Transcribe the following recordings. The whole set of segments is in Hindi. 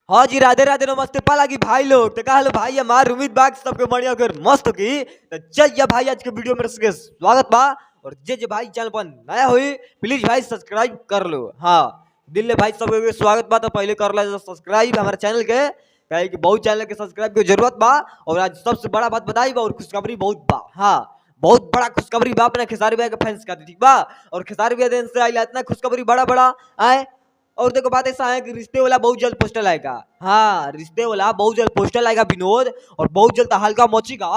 हाँ जी, राधे राधे नमस्ते पाला की भाई लोग। तो कहा भाई हमार उम्मीद बाग सबके बढ़िया कर मस्त की। तो चल या भाई आज के वीडियो में सबके स्वागत बा। और जे भाई चैनल पर नया हुई प्लीज भाई सब्सक्राइब कर लो। हाँ दिल ले भाई सबके स्वागत बा। तो पहले कर लो सब्सक्राइब हमारे चैनल के, कहे कि बहुत चैनल के सब्सक्राइब की जरूरत बा। और आज सबसे बड़ा बात बताई बा और खुशखबरी बहुत बा। हाँ बहुत बड़ा खुशखबरी बा अपने खेसारी भैया के फैंस का, ठीक बा। और खेसारी भैया दिन से आई इतना खुशखबरी बड़ा बड़ा आए। और देखो बात ऐसा है कि रिश्ते वाला बहुत जल्द पोस्टर आएगा। हाँ रिश्ते वाला बहुत जल्द पोस्टर आएगा विनोद। और बहुत जल्द हल्का मचेगा,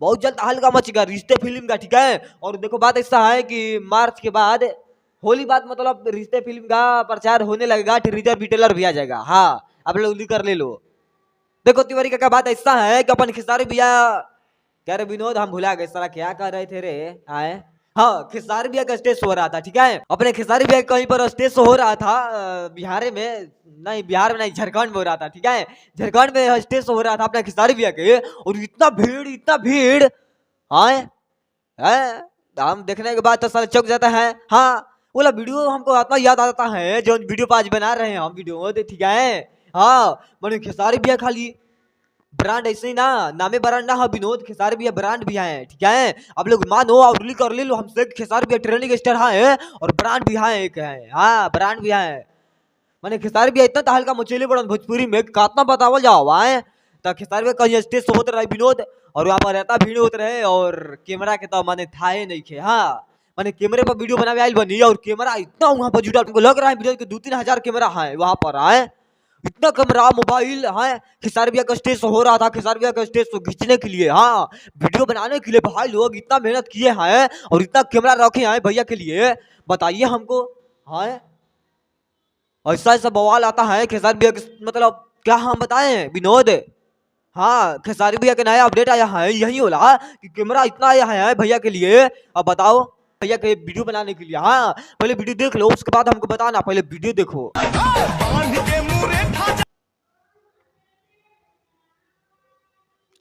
बहुत जल्द हल्का मचेगा रिश्ते फिल्म का, ठीक है। और देखो बात ऐसा है कि मार्च के बाद होली बाद मतलब रिश्ते फिल्म का प्रचार होने लगेगा, टीजर भी ट्रेलर भी आ जाएगा। हाँ आप लोग कर ले लो। देखो तिवारी का बात ऐसा है कि अपन खेसारी भैया कह रहे विनोद हम भुला गए सारा क्या कर रहे थे रे आए। हाँ खेसारी भैया का स्टेज हो रहा था, ठीक है। अपने खेसारी भैया कहीं पर स्टेज हो रहा था बिहार में, नहीं बिहार में नहीं झारखंड में हो रहा था, ठीक है। झारखंड में स्टेज हो रहा था अपने खेसारी भैया के। और इतना भीड़ आए हम देखने के बाद तो सारे चौक जाता है। हाँ बोला वीडियो हमको इतना याद आता है जो वीडियो आज बना रहे हैं हम वीडियो, ठीक है। हाँ मैंने खेसारी भैया खाली ब्रांड ऐसे ही ना, नामे ब्रांड ना हाँ विनोद खेसारी भैया ब्रांड भी है, ठीक है। आप लोग मानो और रिलीज कर ले लो हमसे खेसारी भैया ट्रेनिंग स्टार है और ब्रांड भी है एक है। हाँ ब्रांड भी है मैंने खेसारी भैया इतना हल्का मचेले बड़ा भोजपुरी में कितना बतावल जाओ आए। तो खेसारी भैया कहीं स्टेज होते रहे विनोद और वहाँ पर रहता भीड़ होते रहे। और कैमरा के तो मैंने था ही नहीं खे। हाँ मैंने कैमरे पर वीडियो बनावे आई बनी और कैमरा इतना वहाँ पर जुटा, हमको लग रहा है वीडियो के 2-3 हजार कैमरा है वहाँ पर आए। इतना कैमरा मोबाइल है। खेसारी भैया का स्टेज हो रहा था, खेसारी भैया का स्टेज को खींचने के लिए, हाँ वीडियो बनाने के लिए भाई लोग इतना मेहनत किए हैं और इतना कैमरा रखे हैं भैया के लिए, बताइए हमको। हाँ ऐसा ऐसा बवाल आता है खेसारी भैया मतलब क्या हम बताएं विनोद। हाँ खेसारी भैया के नया अपडेट आया है यही होला कि कैमरा इतना आया है भैया के लिए। अब बताओ भैया के वीडियो बनाने के लिए। हाँ पहले वीडियो देख लो उसके बाद हमको बताना, पहले वीडियो देखो।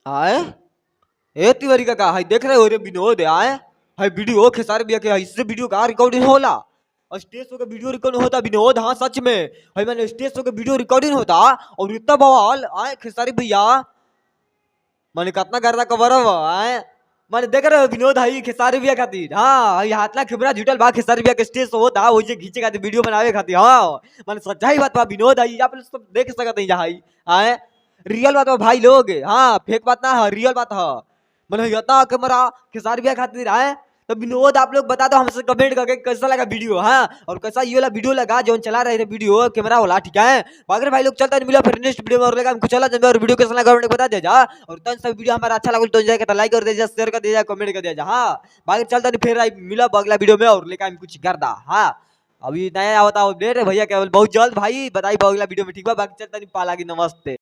आए ए तिवारी का है देख रहे हो रे विनोद आए है वीडियो खेसारी भैया के, इससे वीडियो का रिकॉर्डिंग होला और स्टेज शो का वीडियो रिकॉर्डिंग होता विनोद। हाँ सच में है मैंने स्टेज शो का वीडियो रिकॉर्डिंग होता और इतना बवाल आए खेसारी भैया मैंने कितना गर्दा कवर आए। मैंने देख रहे हो विनोद है खेसारी भैया खातिर। हाँ हाथला कैमरा जुटल बा खेसारी भैया के स्टेज शो होता वही खींचे खातिर वीडियो बनावे खातिर। हाँ मैंने सच्चाई बात बा विनोद है आप सब देख सकते हैं यहाँ आए रियल बात है भाई लोग। हाँ फेक बात ना है रियल बात है। मैंने इतना कैमरा खेसारी भैया खातिर आए। तो विनोद आप लोग बता दो हमसे कमेंट करके कैसा लगा वीडियो। हाँ और कैसा ये वाला वीडियो लगा जो चला रहे थे वीडियो कैमरा वाला, ठीक है। अगर भाई लोग चलता नहीं मिला फिर नेक्स्ट वीडियो में और लगा हमको चला जाए और वीडियो कैसा लगा बता दे जा। और तन सब वीडियो हमारा अच्छा लगा तो जाएगा तो लाइक कर दे जा, शेयर कर दे जा, कमेंट कर दे जा। हाँ बाकी चलता नहीं फिर मिला अगला वीडियो में और लेकर कुछ कर दा। हाँ अभी नया होता अपडेट भैया केवल बहुत जल्द भाई बताई अगला वीडियो में, ठीक है। बाकी चलता नहीं पाला की नमस्ते।